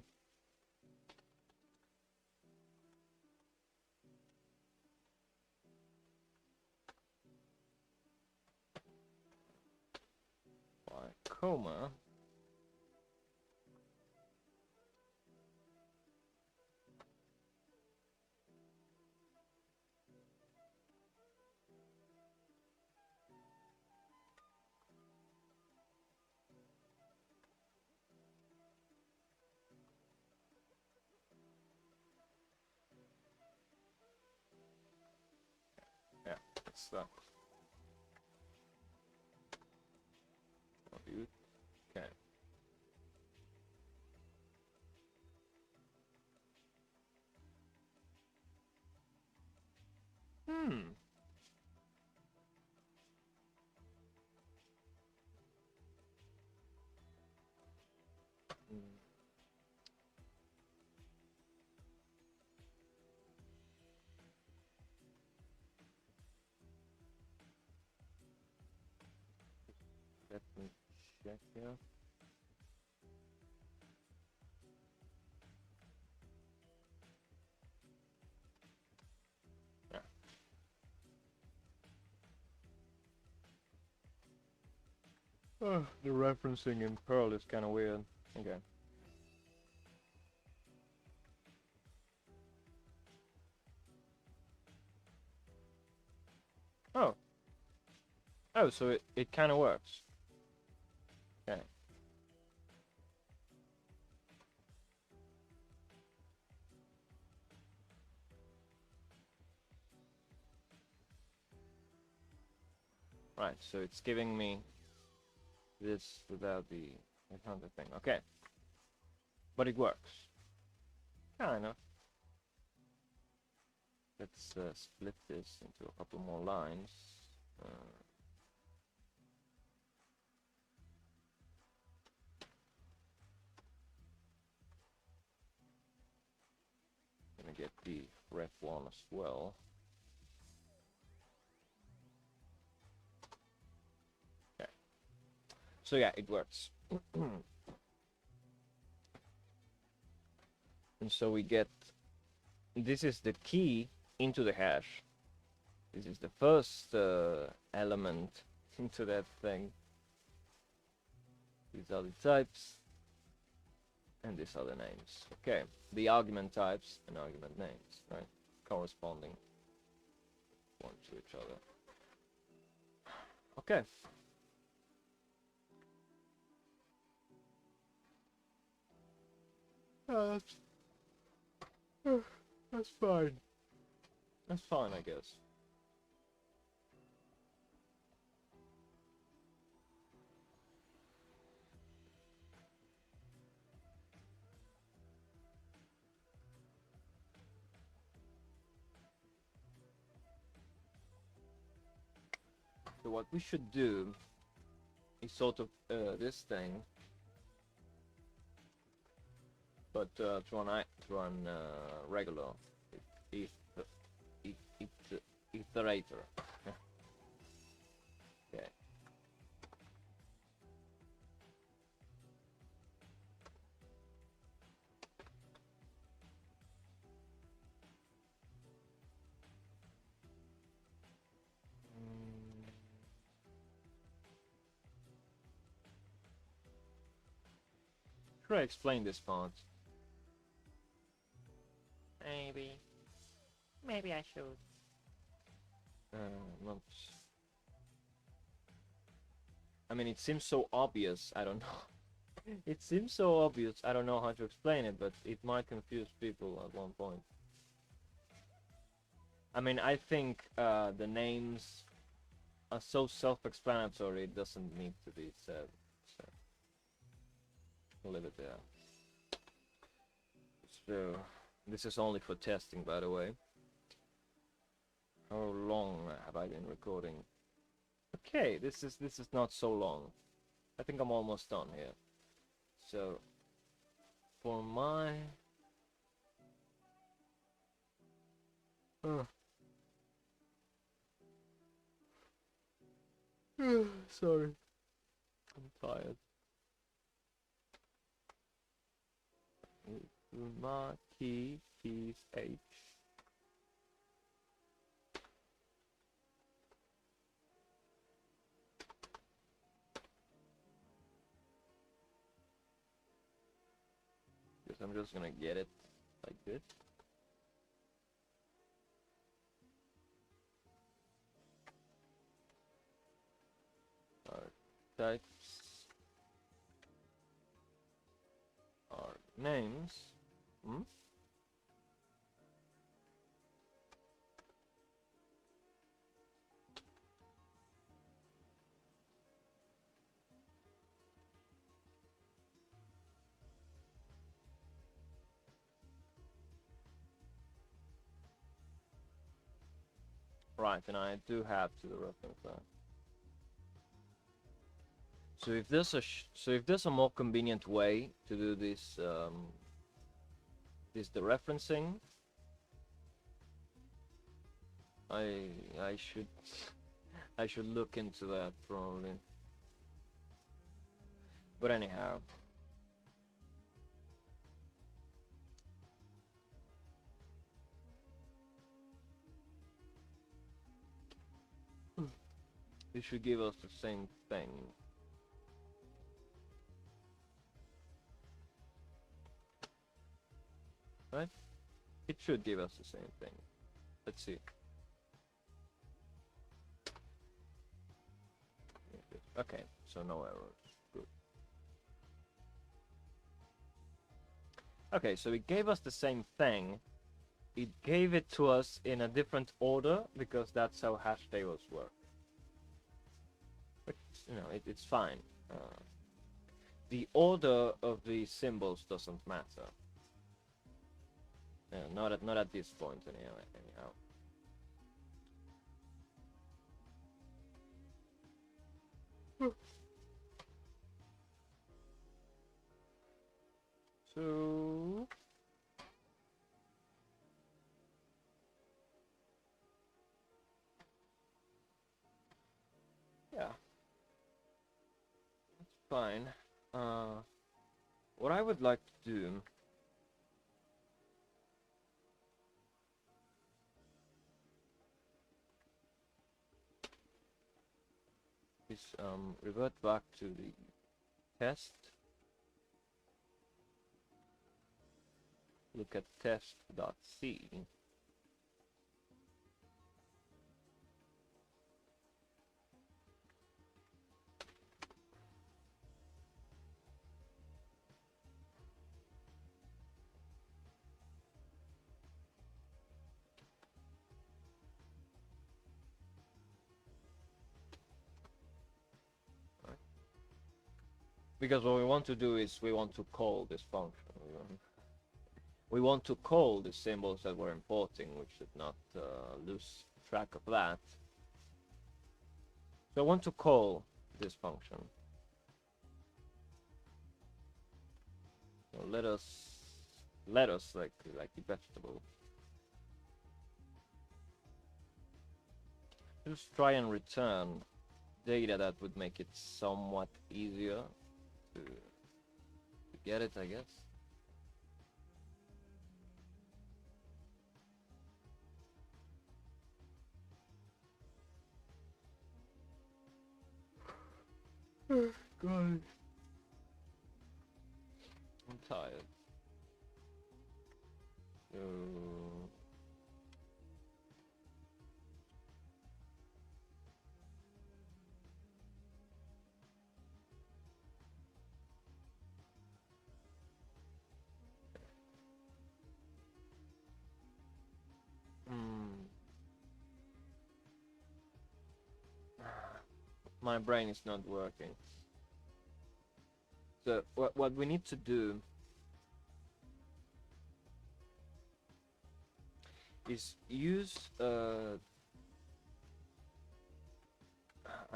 By comma. Yeah, that's that. Okay. Let me check here. Yeah. The referencing in Perl is kind of weird. Okay. Oh. Oh, so it kind of works. Okay. Right, so it's giving me this without the encounter thing. Okay. But it works. Kind of. Let's split this into a couple more lines. Gonna get the ref one as well. Okay. So yeah, it works. And so we get, this is the key into the hash. This is the first element into that thing. These are the types, and these are the names. Okay, the argument types and argument names, right? Corresponding one to each other. Okay. That's fine. That's fine, I guess. So what we should do is sort of this thing, but to run regular iterator. Okay. Should I explain this part? Maybe I should. Not. I mean, it seems so obvious. I don't know. It seems so obvious. I don't know how to explain it, but it might confuse people at one point. I mean, I think the names are so self-explanatory. It doesn't need to be said. So we'll leave it there. So this is only for testing, by the way. How long have I been recording? Okay, this is not so long. I think I'm almost done here. So for my sorry, I'm tired. My key is H. Because I'm just gonna get it like this. Our types are names. Right, and I do have to reference that. So if there's a more convenient way to do this, this dereferencing, I should I should look into that probably. But anyhow. It should give us the same thing. Right? It should give us the same thing. Let's see. Okay, so no errors. Good. Okay, so it gave us the same thing. It gave it to us in a different order because that's how hash tables work. But, you know, it's fine. The order of the symbols doesn't matter. Not at this point anyhow. So yeah, that's fine. What I would like to do is revert back to the test. Look at test.c. Because what we want to do is we want to call this function. We want to call the symbols that we're importing. We should not lose track of that. So I want to call this function. So let us like the vegetable. Just try and return data that would make it somewhat easier to get it, I guess. God. I'm tired. So my brain is not working. So what we need to do is use I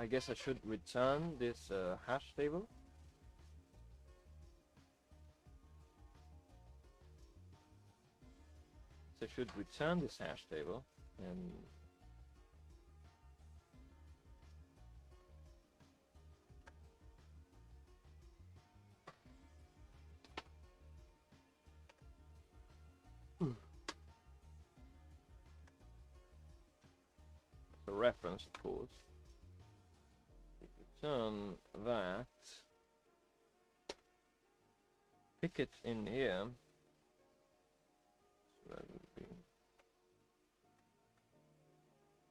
guess I should return this hash table. So I should return this hash table and the reference, of course. Return that. Pick it in here. So that would be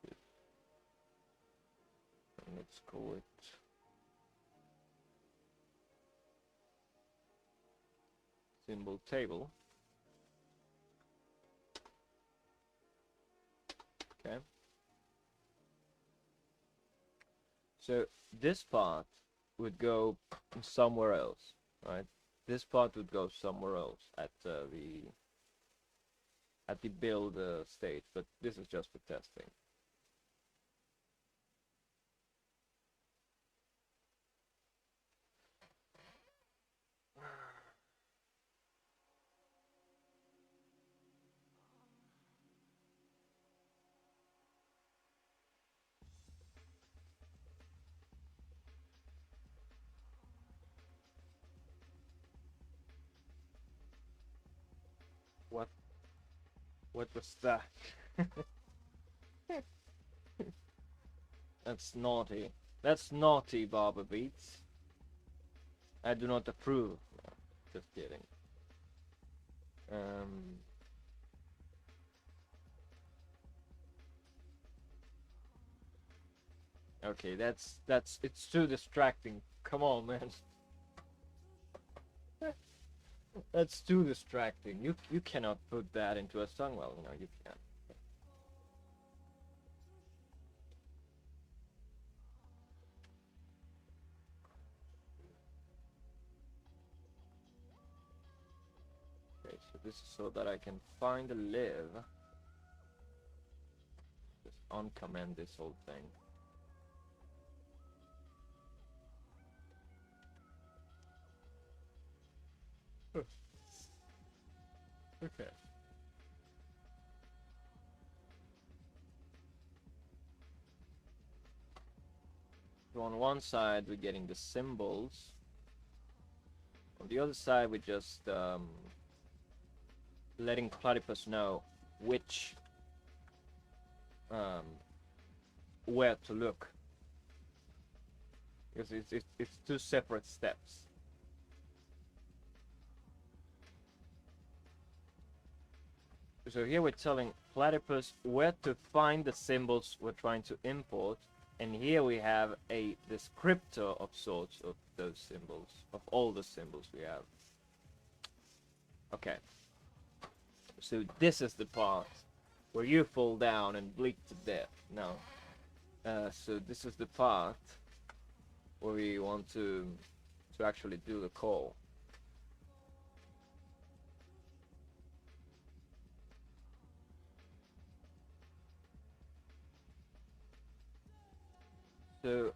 this. And let's call it symbol table. Okay. So this part would go somewhere else, right? This part would go somewhere else at the build stage, but this is just for testing. What was that? That's naughty. That's naughty, Barber Beats. I do not approve. No, just kidding. Okay, that's it's too distracting. Come on, man. That's too distracting. You cannot put that into a song. Well, no, you can't. Okay, so this is so that I can find a live. Just uncomment this whole thing. Okay. So on one side we're getting the symbols. On the other side we're just letting Platypus know which where to look. Because it's two separate steps. So here we're telling Platypus where to find the symbols we're trying to import, and here we have a descriptor of sorts of those symbols, of all the symbols we have. Okay. So this is the part where you fall down and bleed to death. Now, so this is the part where we want to actually do the call. So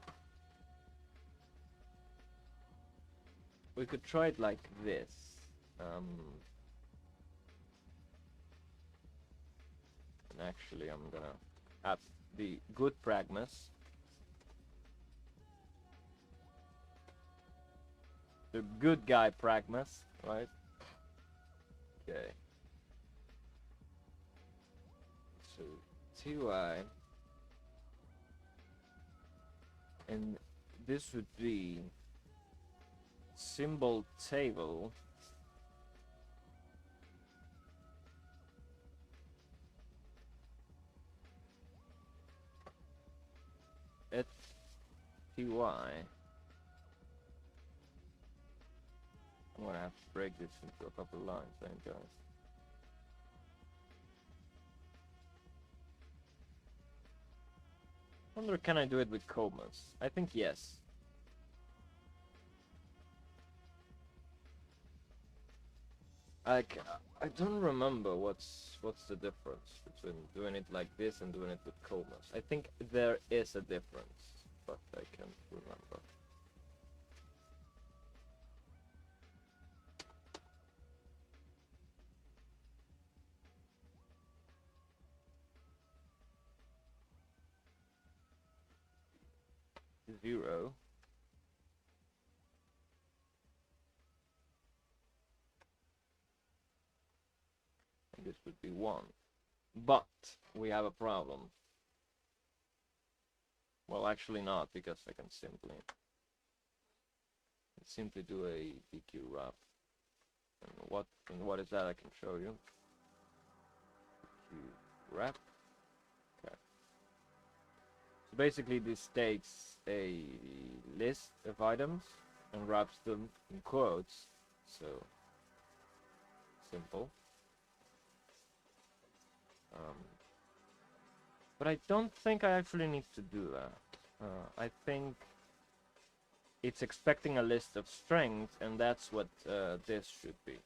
we could try it like this. And actually, I'm gonna add the good pragmas. The good guy pragmas, right? Okay. So TY, and this would be symbol table. At TY. I'm gonna have to break this into a couple lines, ain't guys? I wonder, can I do it with comas? I think yes. I don't remember what's the difference between doing it like this and doing it with comas. I think there is a difference, but I can't remember. Zero. And this would be 1. But we have a problem. Well, actually not, because I can simply do a DQ wrap. And what is that? I can show you. DQ wrap. Okay. So basically, this takes a list of items and wraps them in quotes. So simple. But I don't think I actually need to do that. I think it's expecting a list of strings, and that's what this should be.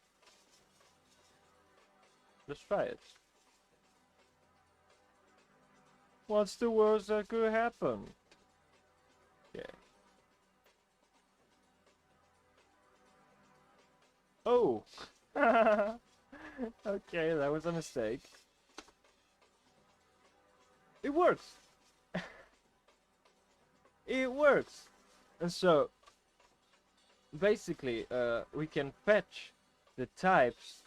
Let's try it. What's the worst that could happen? Okay. Oh! Okay, that was a mistake. It works! It works! And so, basically, we can fetch the types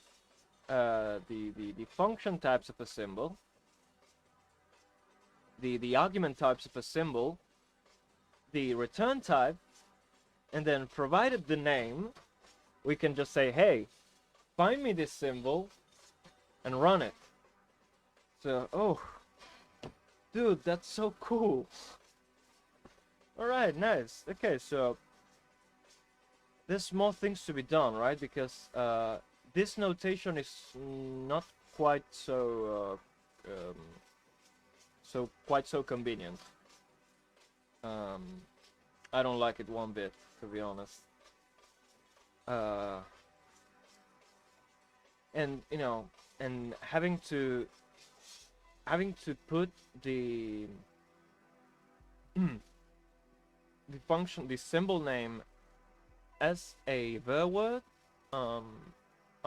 the function types of a symbol, the argument types of a symbol, the return type, and then provided the name, we can just say, hey, find me this symbol and run it. So, oh, dude, that's so cool. Alright, nice. Okay, so there's more things to be done, right? Because this notation is not quite so quite so convenient. I don't like it one bit, to be honest. And you know, and having to put the the function, the symbol name as a var word, I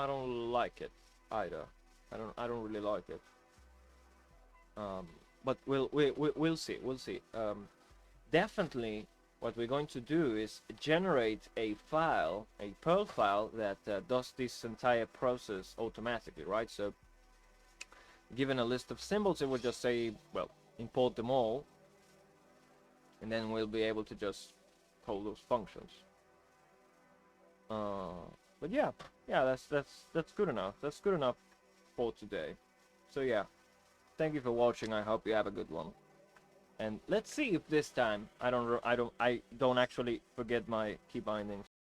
don't like it either. I don't really like it. But we'll see. We'll see. Definitely, what we're going to do is generate a file, a Perl file that does this entire process automatically, right? So, given a list of symbols, it would just say, well, import them all, and then we'll be able to just call those functions. But yeah, that's good enough. That's good enough for today. So yeah, thank you for watching. I hope you have a good one. And let's see if this time I don't actually forget my key bindings.